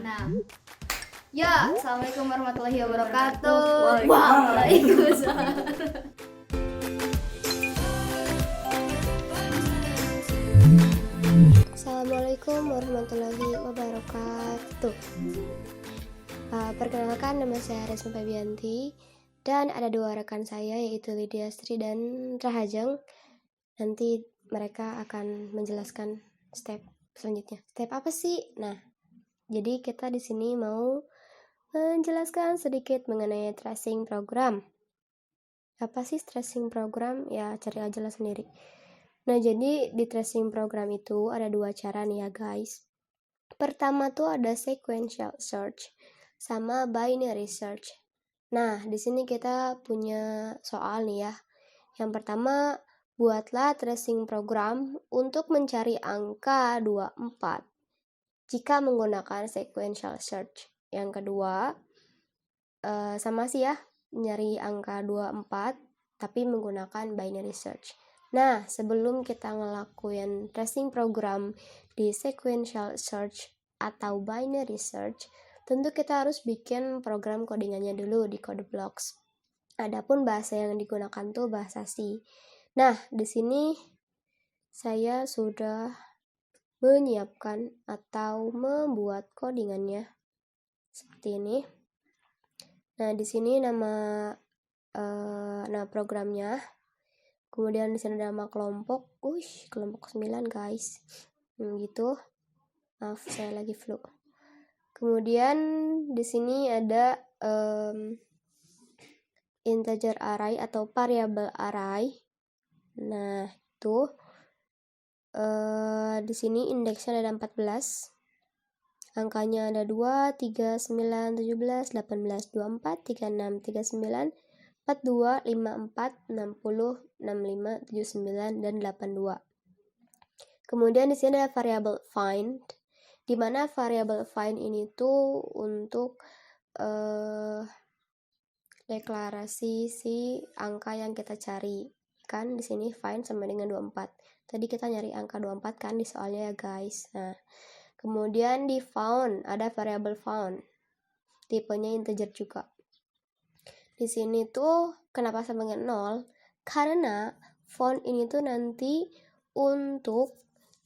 Nah, ya, assalamualaikum warahmatullahi wabarakatuh. Waalaikumsalam. Assalamualaikum warahmatullahi wabarakatuh. Perkenalkan, nama saya Resma Febianti dan ada dua rekan saya yaitu Lydia Sri dan Rahajeng. Nanti mereka akan menjelaskan step selanjutnya. Step apa sih? Nah, jadi kita di sini mau menjelaskan sedikit mengenai tracing program. Apa sih tracing program? Ya, cari aja lah sendiri. Nah, jadi di tracing program itu ada dua cara nih ya guys. Pertama tuh ada sequential search sama binary search. Nah, di sini kita punya soal nih ya. Yang pertama, buatlah tracing program untuk mencari angka 24 jika menggunakan sequential search. Yang kedua, sama sih ya, nyari angka 24 tapi menggunakan binary search. Nah, sebelum kita ngelakuin tracing program di sequential search atau binary search, tentu kita harus bikin program codingannya dulu di code blocks. Adapun bahasa yang digunakan tuh bahasa C. Nah, di sini saya sudah menyiapkan atau membuat codingannya seperti ini. Nah, di sini nama programnya. Kemudian di sini ada nama kelompok. Kelompok 9 guys. Gitu. Maaf, saya lagi flu. Kemudian di sini ada integer array atau variable array. Nah, itu di sini indeksnya ada 14. Angkanya ada 2, 3, 9, 17, 18, 24, 36, 39, 42, 54, 60, 65, 79, dan 82. Kemudian di sini ada variable find, di mana variable find ini tuh untuk deklarasi si angka yang kita cari. Kan di sini find sama dengan 24. Tadi kita nyari angka 24 kan di soalnya ya guys. Nah, kemudian di found ada variable found. Tipenya integer juga. Di sini tuh kenapa sama dengan 0? Karena found ini tuh nanti untuk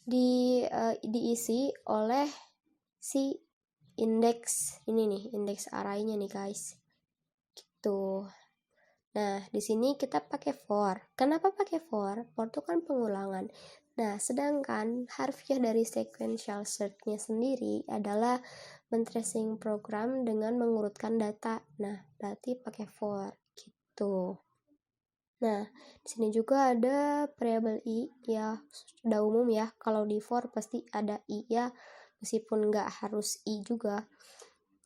diisi oleh si indeks ini nih, indeks array-nya nih guys. Gitu. Nah, di sini kita pakai for. Kenapa pakai for? For itu kan pengulangan. Nah, sedangkan harfiah dari sequential search-nya sendiri adalah men-tracing program dengan mengurutkan data. Nah, berarti pakai for gitu. Nah, di sini juga ada variable i ya, sudah umum ya. Kalau di for pasti ada i ya, meskipun nggak harus i juga.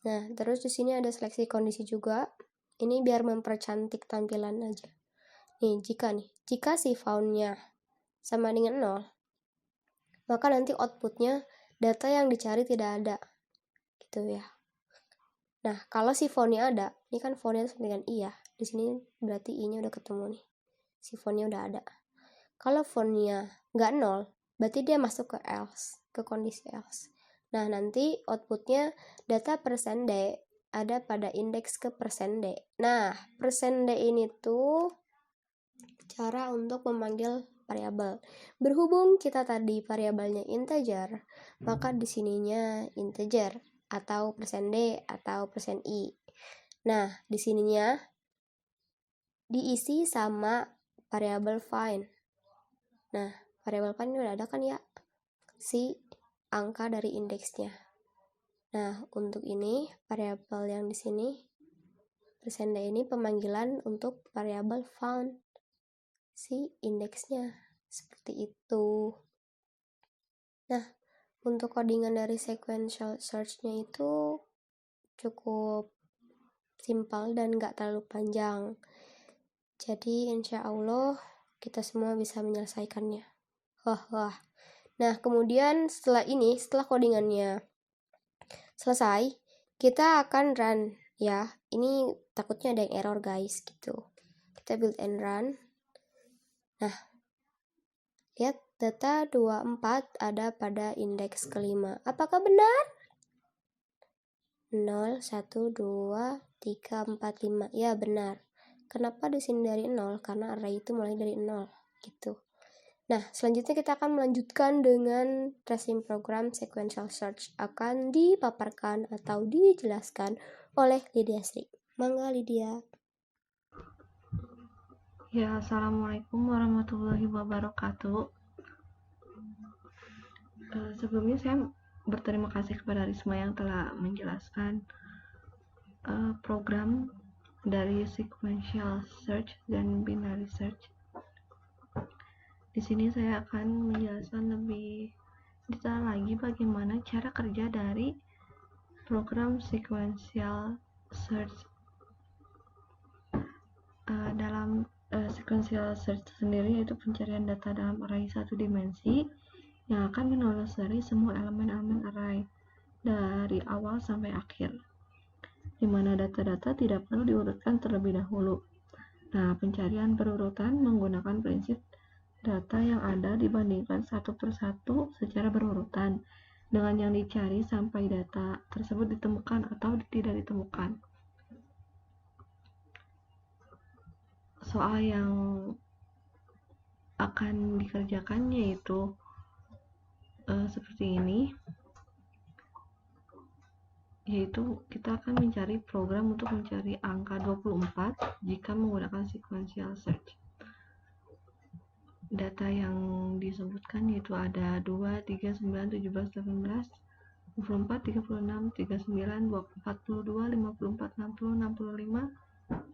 Nah, terus di sini ada seleksi kondisi juga. Ini biar mempercantik tampilan aja. Jika si found-nya sama dengan 0, maka nanti outputnya data yang dicari tidak ada. Gitu ya. Nah, kalau si found-nya ada, ini kan found-nya sama dengan i ya. Di sini berarti i-nya udah ketemu nih. Si found-nya udah ada. Kalau found-nya nggak 0, berarti dia masuk ke else, ke kondisi else. Nah, nanti outputnya data %d ada pada indeks ke %d. Nah, %d ini tuh cara untuk memanggil variabel. Berhubung kita tadi variabelnya integer, maka di sininya integer atau %d atau %i. Nah, di sininya diisi sama variabel find. Nah, variabel find ini udah ada kan ya? Si angka dari indeksnya. Nah, untuk ini variabel yang di sini %d ini pemanggilan untuk variabel found si indeksnya. Seperti itu. Nah, untuk codingan dari sequential search-nya itu cukup simpel dan gak terlalu panjang. Jadi insya Allah kita semua bisa menyelesaikannya. Nah, kemudian setelah codingannya selesai, kita akan run ya. Ini takutnya ada yang error guys gitu. Kita build and run. Nah, lihat data 24 ada pada indeks kelima. Apakah benar? 0, 1, 2, 3, 4, 5. Ya, benar. Kenapa di sini dari 0? Karena array itu mulai dari 0, gitu. Nah, selanjutnya kita akan melanjutkan dengan tracing program sequential search. Akan dipaparkan atau dijelaskan oleh Lydia Sri. Mangga, Lydia. Ya, Assalamualaikum warahmatullahi wabarakatuh. Sebelumnya saya berterima kasih kepada Risma yang telah menjelaskan program dari sequential search dan binary search. Di sini saya akan menjelaskan lebih detail lagi bagaimana cara kerja dari program sequential search. Dalam sequential search sendiri yaitu pencarian data dalam array satu dimensi yang akan menelusuri semua elemen-elemen array dari awal sampai akhir, di mana data-data tidak perlu diurutkan terlebih dahulu. Nah, pencarian berurutan menggunakan prinsip data yang ada dibandingkan satu persatu secara berurutan dengan yang dicari sampai data tersebut ditemukan atau tidak ditemukan. Soal yang akan dikerjakan yaitu seperti ini, yaitu kita akan mencari program untuk mencari angka 24 jika menggunakan sequential search. Data yang disebutkan yaitu ada 2, 3, 9, 17, 18, 24, 36, 39, 42, 54, 60, 65,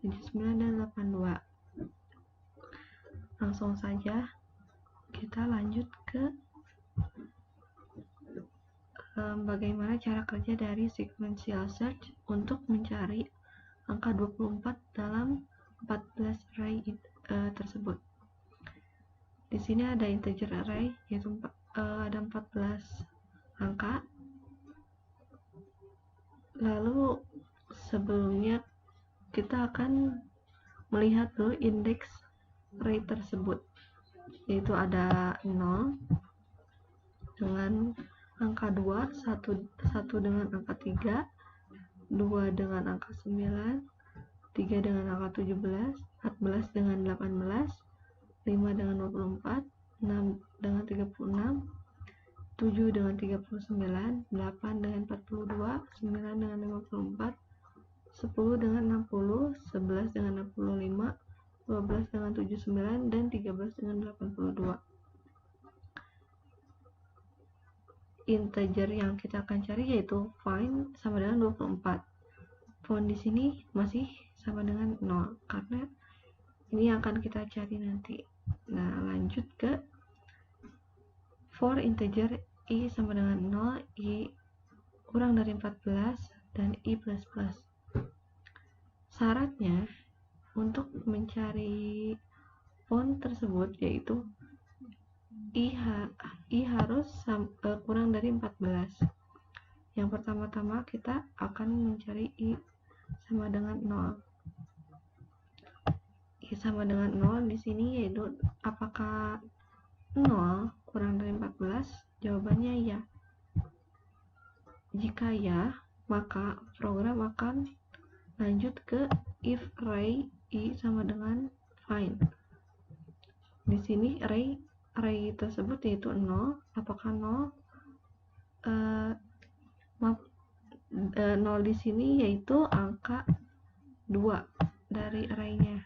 79, dan 82. Langsung saja kita lanjut ke bagaimana cara kerja dari sequential search untuk mencari angka 24 dalam 14 array tersebut. Di sini ada integer array yaitu ada 14 angka. Lalu sebelumnya kita akan melihat dulu indeks array tersebut, yaitu ada 0 dengan angka 2, 1 dengan angka 3, 2 dengan angka 9, 3 dengan angka 17, 14 dengan 18, 5 dengan 24, 6 dengan 36, 7 dengan 39, 8 dengan 42, 9 dengan 54, 10 dengan 60, 11 dengan 65, 12 dengan 79, dan 13 dengan 82. Integer yang kita akan cari yaitu find sama dengan 24. Found di sini masih sama dengan 0 karena ini yang akan kita cari nanti. Nah, lanjut ke for integer i sama dengan 0, i kurang dari 14, dan i plus plus. Syaratnya untuk mencari found tersebut yaitu i harus kurang dari 14. Yang pertama-tama kita akan mencari i sama dengan 0. I sama dengan 0 di sini yaitu apakah 0 kurang dari 14? Jawabannya ya. Jika ya, maka program akan lanjut ke if array i sama dengan find. Di sini array tersebut yaitu 0. Apakah 0? 0 di sini yaitu angka 2 dari arraynya.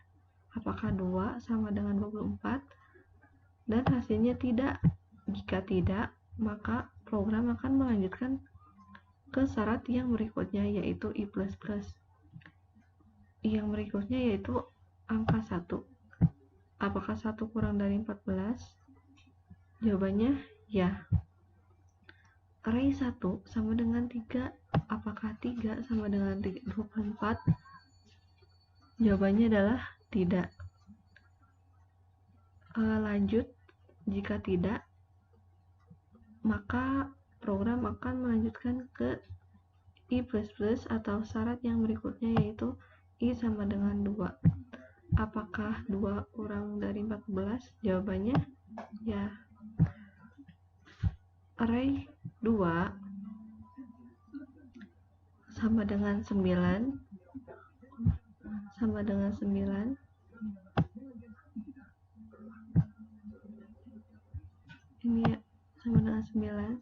Apakah 2 sama dengan 24? Dan hasilnya tidak. Jika tidak, maka program akan melanjutkan ke syarat yang berikutnya yaitu i++. Yang berikutnya yaitu angka 1. Apakah 1 kurang dari 14? Jawabannya ya. Array 1 sama dengan 3. Apakah 3 sama dengan 24? Jawabannya adalah tidak. Lanjut, jika tidak, maka program akan melanjutkan ke i++ atau syarat yang berikutnya yaitu i sama dengan 2. Apakah 2 kurang dari 14? Jawabannya ya. Array 2 sama dengan 9 sama dengan 9. Ini ya, sama dengan 9.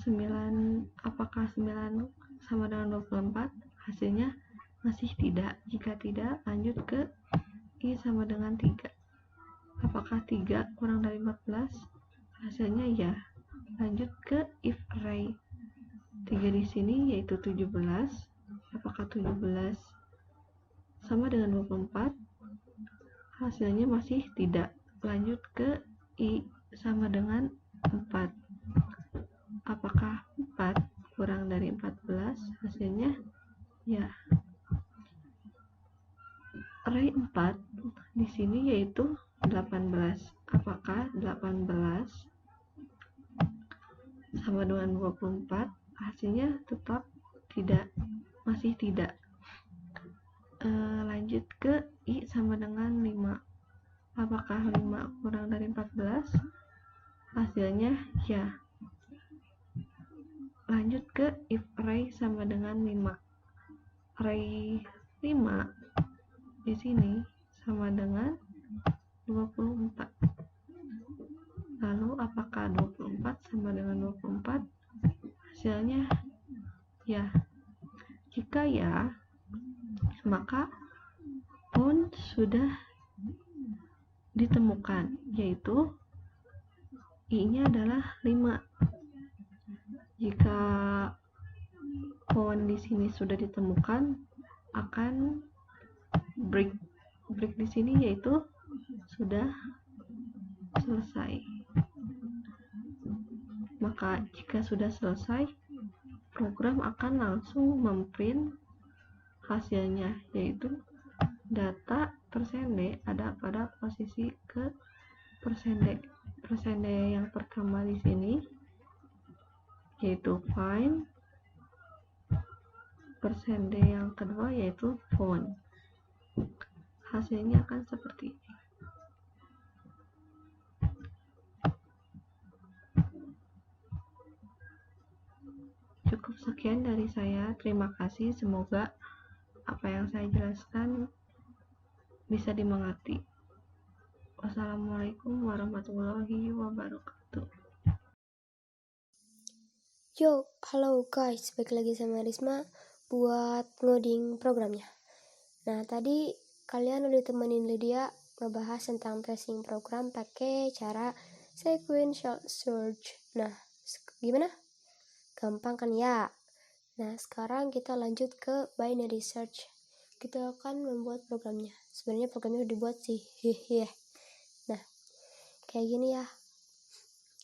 9, apakah 9 sama dengan 24? Hasilnya masih tidak. Jika tidak, lanjut ke I sama dengan 3. Apakah 3 kurang dari 14? Hasilnya ya. Lanjut ke if array. 3 di sini yaitu 17. Apakah 17 sama dengan 24? Hasilnya masih tidak. Lanjut ke I sama dengan 4. Apakah 4 kurang dari 14? Hasilnya ya. Array 4 di sini yaitu 18. Apakah 18 sama dengan 24? Hasilnya tetap tidak, masih tidak. Lanjut ke I sama dengan 5. Apakah 5 kurang dari 14? Hasilnya ya. Lanjut ke if array sama dengan 5. Array 5 di sini sama dengan 24. Lalu apakah 24 sama dengan 24? Hasilnya ya. Jika ya, maka pound sudah ditemukan, yaitu I-nya adalah 5. Jika pound di sini sudah ditemukan, akan break di sini yaitu sudah selesai. Maka jika sudah selesai, program akan langsung memprint hasilnya, yaitu data %D ada pada posisi ke %D. %D yang pertama di sini yaitu find, %D yang kedua yaitu found. Hasilnya akan seperti ini. Cukup sekian dari saya. Terima kasih. Semoga apa yang saya jelaskan bisa dimengerti. Wassalamualaikum warahmatullahi wabarakatuh. Yo, halo guys, balik lagi sama Risma buat ngoding programnya. Nah, tadi kalian udah temenin Lydia ngebahas tentang tracing program pakai cara sequential search. Nah, gimana? Gampang kan ya? Nah, sekarang kita lanjut ke binary search. Kita akan membuat programnya. Sebenarnya programnya udah dibuat sih. Nah, kayak gini ya.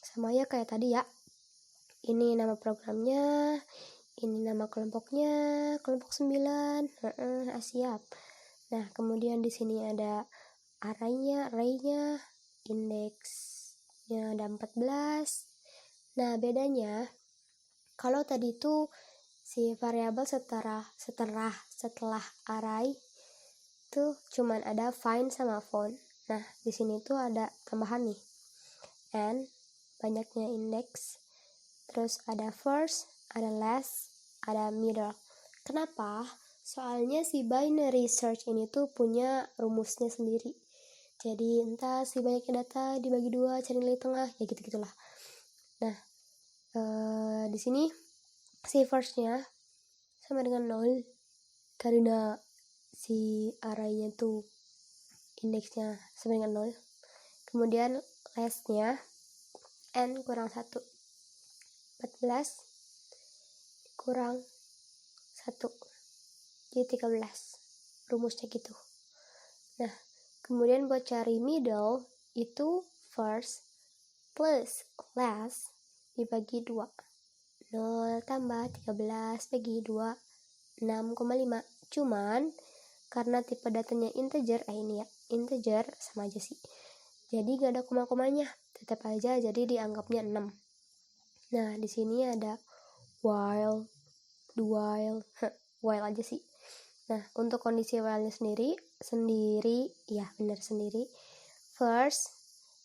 Sama ya kayak tadi ya. Ini nama programnya, ini nama kelompoknya, kelompok 9. Siap. Nah, kemudian di sini ada arraynya, indeksnya ada 14. Nah, bedanya kalau tadi itu si variabel setelah array itu cuman ada find sama found. Nah, di sini tuh ada tambahan nih. And banyaknya indeks. Terus ada first, ada last, ada middle. Kenapa? Soalnya si binary search ini tuh punya rumusnya sendiri. Jadi entah si banyaknya data dibagi 2 cari nilai tengah, ya gitu-gitulah. Nah, di sini si firstnya sama dengan 0 karena si arraynya tuh indeksnya sama dengan 0. Kemudian lastnya n kurang 1. 14 kurang 1 jadi 13, rumusnya gitu. Nah, kemudian buat cari middle itu first plus last dibagi 2. 0 tambah 13 bagi 2 6,5. Cuman karena tipe datanya integer, ini ya integer sama aja sih, jadi gak ada koma-komanya, tetap aja jadi dianggapnya 6. Nah, di sini ada while aja sih. Nah, untuk kondisi while-nya sendiri ya benar sendiri. First,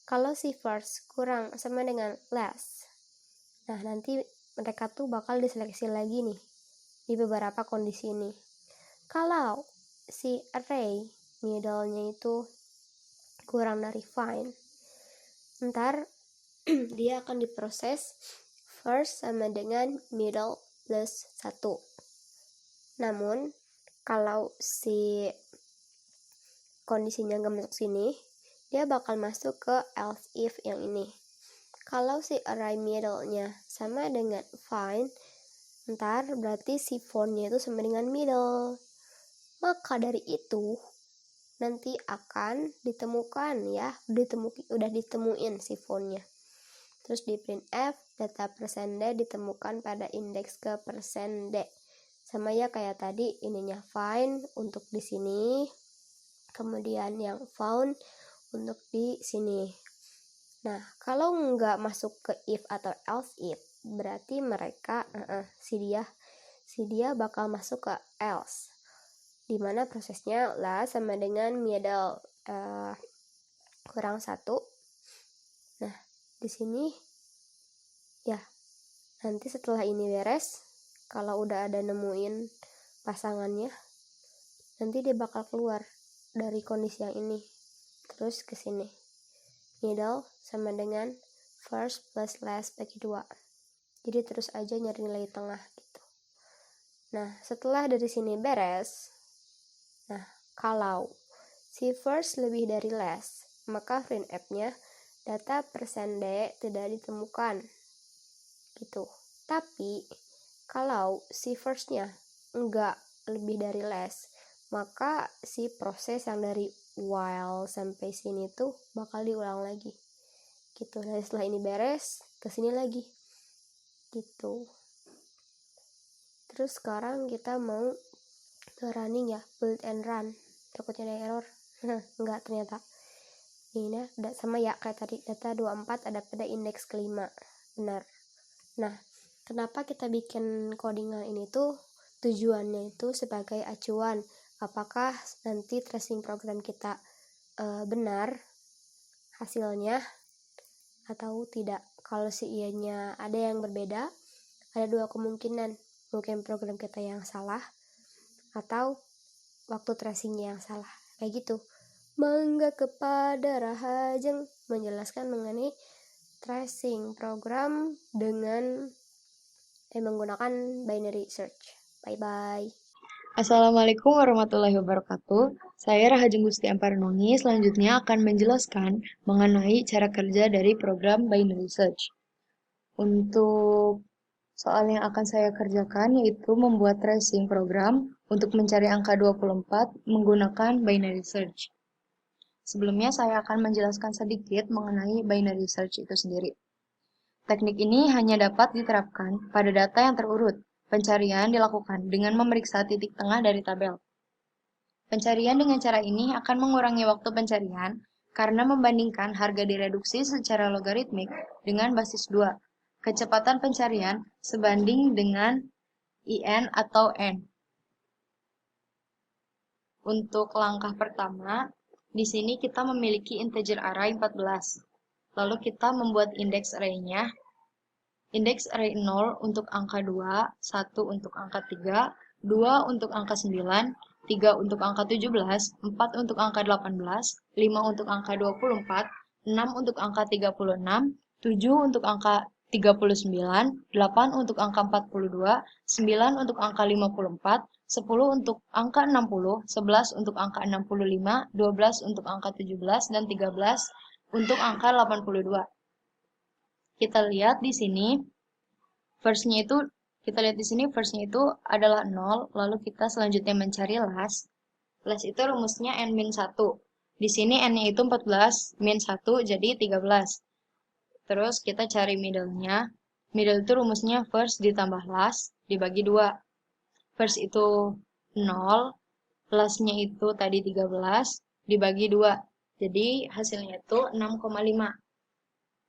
kalau si first kurang sama dengan last, nah nanti mereka tuh bakal diseleksi lagi nih. di beberapa kondisi ini. Kalau si array middle-nya itu kurang dari fine, ntar dia akan diproses first sama dengan middle plus 1. Namun kalau si kondisinya nggak masuk sini, dia bakal masuk ke else if yang ini. Kalau si array middle-nya sama dengan fine, ntar berarti si for-nya itu sama dengan middle. Maka dari itu nanti akan ditemukan ya, udah ditemuin si for-nya. Terus di printf data %d ditemukan pada indeks ke %d. Sama ya kayak tadi, ininya find untuk di sini, kemudian yang found untuk di sini. Nah, kalau nggak masuk ke if atau else if, berarti mereka si dia bakal masuk ke else, dimana prosesnya lah sama dengan middle kurang 1. Nah, di sini ya, nanti setelah ini beres, kalau udah ada nemuin pasangannya, nanti dia bakal keluar dari kondisi yang ini terus ke sini, middle sama dengan first plus last bagi 2. Jadi terus aja nyari nilai tengah gitu. Nah, setelah dari sini beres, nah kalau si first lebih dari last, maka printf-nya data %d tidak ditemukan gitu. Tapi kalau si first-nya enggak lebih dari last, maka si proses yang dari while sampai sini tuh bakal diulang lagi gitu. Dan setelah ini beres, ke sini lagi gitu. Terus sekarang kita mau ke running ya, build and run. Takutnya ada error. Enggak ternyata. Ini udah sama ya kayak tadi, data 24 ada pada indeks kelima. Benar. Nah, kenapa kita bikin codingan ini tuh? Tujuannya itu sebagai acuan apakah nanti tracing program kita benar hasilnya atau tidak. Kalau ianya ada yang berbeda, ada 2 kemungkinan, mungkin program kita yang salah atau waktu tracingnya yang salah, kayak gitu. Mangga kepada Rahajeng menjelaskan mengenai tracing program dengan menggunakan binary search. Bye bye. Assalamualaikum warahmatullahi wabarakatuh. Saya Rahajeng Gusti Amparnoni selanjutnya akan menjelaskan mengenai cara kerja dari program binary search. Untuk soal yang akan saya kerjakan yaitu membuat tracing program untuk mencari angka 24 menggunakan binary search. Sebelumnya saya akan menjelaskan sedikit mengenai binary search itu sendiri. Teknik ini hanya dapat diterapkan pada data yang terurut. Pencarian dilakukan dengan memeriksa titik tengah dari tabel. Pencarian dengan cara ini akan mengurangi waktu pencarian karena membandingkan harga direduksi secara logaritmik dengan basis 2. Kecepatan pencarian sebanding dengan IN atau N. Untuk langkah pertama, di sini kita memiliki integer array 14. Lalu kita membuat indeks array-nya. Indeks array 0 untuk angka 2, 1 untuk angka 3, 2 untuk angka 9, 3 untuk angka 17, 4 untuk angka 18, 5 untuk angka 24, 6 untuk angka 36, 7 untuk angka 39, 8 untuk angka 42, 9 untuk angka 54, 10 untuk angka 60, 11 untuk angka 65, 12 untuk angka 17, dan 13 untuk angka 82. Kita lihat di sini, first-nya itu adalah 0, lalu kita selanjutnya mencari last. Last itu rumusnya n-1. Di sini n-nya itu 14, min 1 jadi 13. Terus kita cari middle-nya. Middle itu rumusnya first ditambah last dibagi 2. First itu 0, last-nya itu tadi 13 dibagi 2. Jadi hasilnya itu 6,5.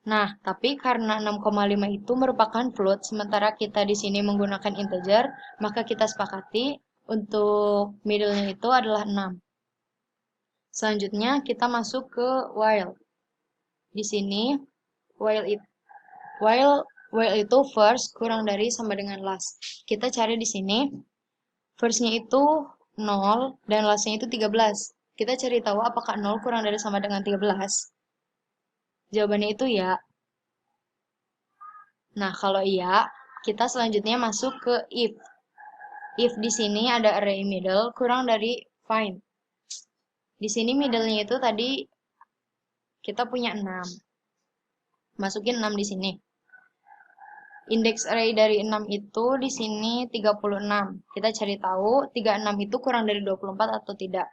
Nah, tapi karena 6,5 itu merupakan float, sementara kita di sini menggunakan integer, maka kita sepakati untuk middle-nya itu adalah 6. Selanjutnya kita masuk ke while. Di sini while while itu first kurang dari sama dengan last. Kita cari di sini. First-nya itu 0 dan last-nya itu 13. Kita cari tahu apakah 0 kurang dari sama dengan 13. Jawabannya itu ya. Nah, kalau iya, kita selanjutnya masuk ke if. If di sini ada array middle kurang dari find. Di sini middle-nya itu tadi kita punya 6. Masukin 6 di sini. Indeks array dari 6 itu di sini 36. Kita cari tahu 36 itu kurang dari 24 atau tidak.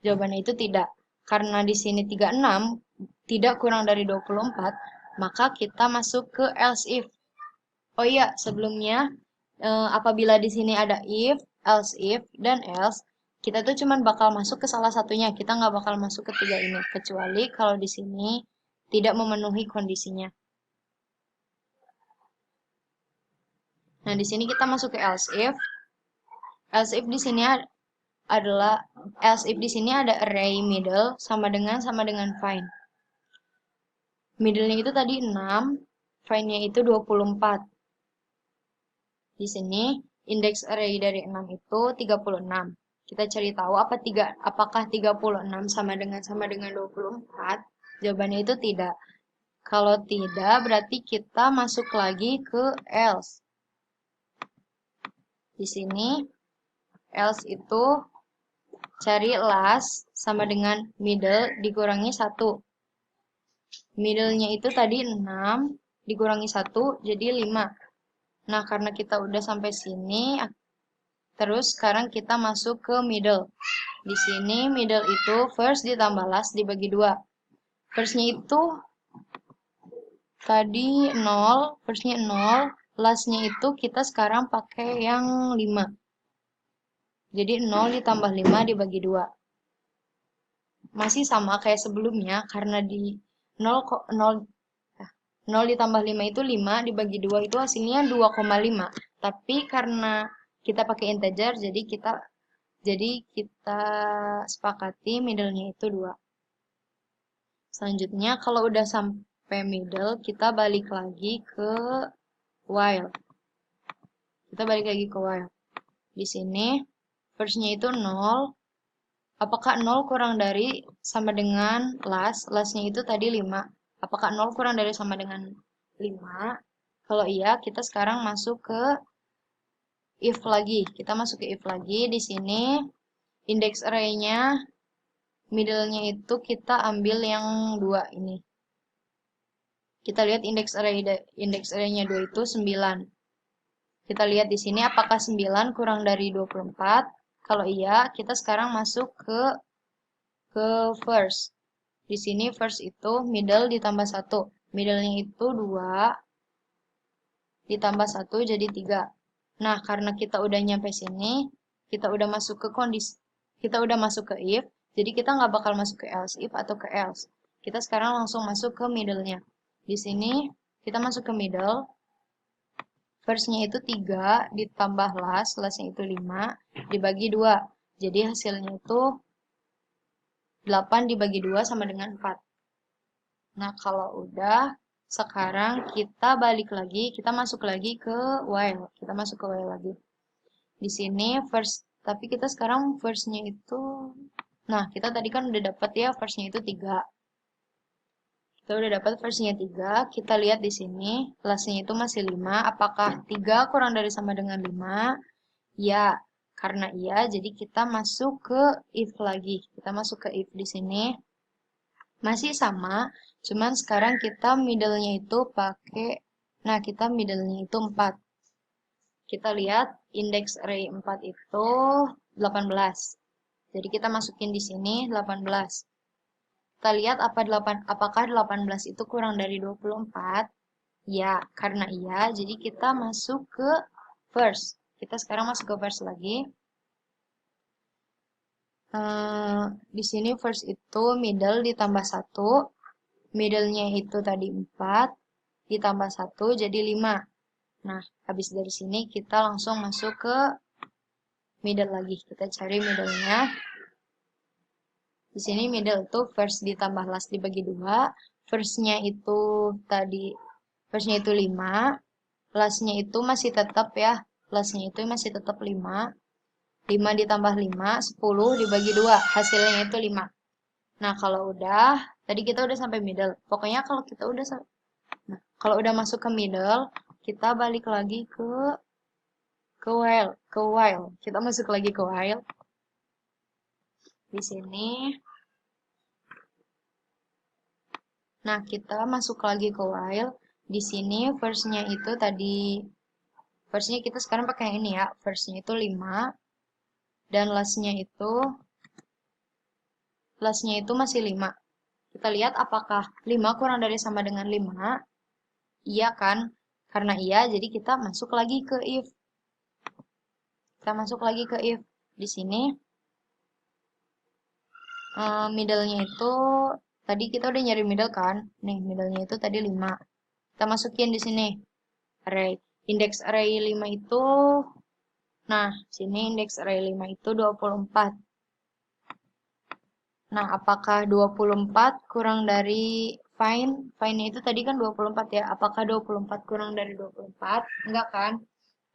Jawabannya itu tidak. Karena di sini 36 tidak kurang dari 24, maka kita masuk ke else if. Oh iya, sebelumnya apabila di sini ada if, dan else, kita tuh cuman bakal masuk ke salah satunya. Kita nggak bakal masuk ke 3 ini, kecuali kalau di sini tidak memenuhi kondisinya. Nah, di sini kita masuk ke else if. Else if di sini adalah ada array middle sama dengan find. Middle-nya itu tadi 6, find-nya itu 24. Di sini indeks array dari 6 itu 36. Kita cari tahu apakah 36 sama dengan 24? Jawabannya itu tidak. Kalau tidak, berarti kita masuk lagi ke else. Di sini else itu cari last sama dengan middle dikurangi 1. Middle-nya itu tadi 6 dikurangi 1 jadi 5. Nah, karena kita udah sampai sini, terus sekarang kita masuk ke middle. Di sini middle itu first ditambah last dibagi 2. First-nya itu tadi 0, first-nya 0, last-nya itu kita sekarang pakai yang 5. Jadi 0 ditambah 5 dibagi 2. Masih sama kayak sebelumnya, karena di 0 ditambah 5 itu 5, dibagi 2 itu hasilnya 2,5. Tapi karena kita pakai integer, jadi kita sepakati middle-nya itu 2. Selanjutnya, kalau udah sampai middle, kita balik lagi ke while. Di sini, first-nya itu 0. Apakah 0 kurang dari sama dengan last? Last-nya itu tadi 5. Apakah 0 kurang dari sama dengan 5? Kalau iya, kita sekarang masuk ke if lagi. Kita masuk ke if lagi. Di sini, indeks array-nya, middle-nya itu kita ambil yang 2 ini. Kita lihat indeks array-nya 2 itu 9. Kita lihat di sini apakah 9 kurang dari 24? Kalau iya, kita sekarang masuk ke first. Di sini first itu middle ditambah 1. Middle-nya itu 2 ditambah 1 jadi 3. Nah, karena kita udah nyampe sini, kita udah masuk ke if, jadi kita nggak bakal masuk ke else if atau ke else. Kita sekarang langsung masuk ke middle-nya. Di sini kita masuk ke middle. First-nya itu 3 ditambah last-nya itu 5 dibagi 2. Jadi hasilnya itu 8 dibagi 2 sama dengan 4. Nah, kalau udah, sekarang kita balik lagi, kita masuk lagi ke while. Kita masuk ke while lagi. Di sini first, tapi kita sekarang first-nya itu, nah kita tadi kan udah dapat ya first-nya itu 3. Kita udah dapat first-nya 3, kita lihat di sini, last-nya itu masih 5. Apakah 3 kurang dari sama dengan 5? Ya, karena iya, jadi kita masuk ke if lagi. Kita masuk ke if di sini. Masih sama, cuman sekarang kita middle-nya itu pakai, nah kita middle-nya itu 4. Kita lihat indeks array 4 itu 18. Jadi kita masukin di sini 18. Kita lihat apakah 18 itu kurang dari 24? Ya, karena iya, jadi kita masuk ke first. Kita sekarang masuk ke first lagi. Di sini first itu middle ditambah 1. Middle-nya itu tadi 4. Ditambah 1 jadi 5. Nah, habis dari sini kita langsung masuk ke middle lagi. Kita cari middle-nya. Di sini middle itu first ditambah last dibagi 2. First-nya itu 5. Lasnya itu masih tetap ya. Lasnya itu masih tetap 5. 5 ditambah 5, 10 dibagi 2. Hasilnya itu 5. Nah, kalau udah, tadi kita udah sampai middle. Pokoknya kalau kita udah kalau udah masuk ke middle, kita balik lagi ke while. Kita masuk lagi ke while. Di sini. Nah, kita masuk lagi ke while. Di sini first-nya itu tadi, first-nya kita sekarang pakai yang ini ya. First-nya itu 5. Dan last-nya itu masih 5. Kita lihat apakah 5 kurang dari sama dengan 5. Iya kan? Karena iya, jadi kita masuk lagi ke if. Kita masuk lagi ke if. Di sini, middle-nya itu, tadi kita udah nyari middle kan? Nih, middle-nya itu tadi 5. Kita masukin di sini. Array. Indeks array 5 itu, nah, sini indeks array 5 itu 24. Nah, apakah 24 kurang dari find? Find-nya itu tadi kan 24 ya. Apakah 24 kurang dari 24? Enggak kan?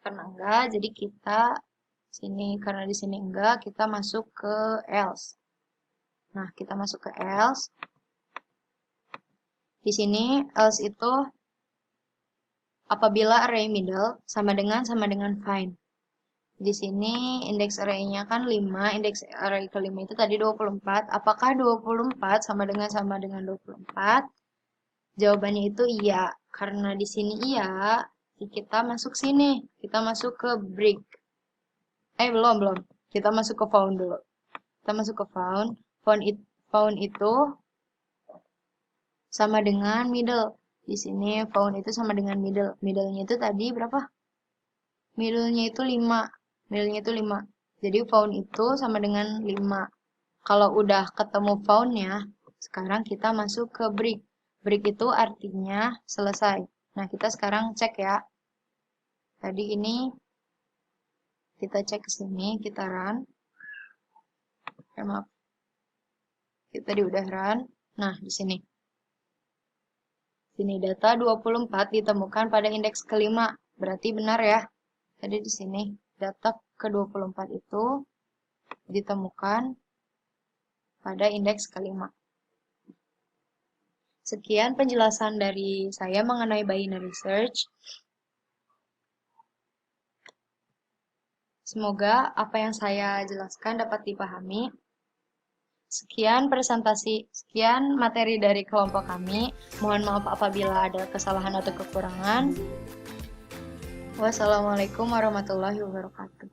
Karena enggak, jadi kita sini, karena di sini enggak, kita masuk ke else. Nah, kita masuk ke else. Di sini else itu apabila array middle sama dengan find. Di sini indeks array-nya kan 5, indeks array kelima itu tadi 24. Apakah 24 sama dengan 24? Jawabannya itu iya. Karena di sini iya, kita masuk sini. Kita masuk ke break. Belum. Kita masuk ke found dulu. Kita masuk ke found. Found itu sama dengan middle. Di sini found itu sama dengan middle. Middle-nya itu tadi berapa? Middle-nya itu 5. Middle-nya itu 5. Jadi found itu sama dengan 5. Kalau udah ketemu found-nya, sekarang kita masuk ke break. Break itu artinya selesai. Nah, kita sekarang cek ya. Tadi ini kita cek ke sini, kita run. Maaf. Kita udah run. Nah, di sini. Sini data 24 ditemukan pada indeks kelima. Berarti benar ya. Tadi di sini data ke-24 itu ditemukan pada indeks kelima. Sekian penjelasan dari saya mengenai binary search. Semoga apa yang saya jelaskan dapat dipahami. Sekian materi dari kelompok kami. Mohon maaf apabila ada kesalahan atau kekurangan. Wassalamualaikum warahmatullahi wabarakatuh.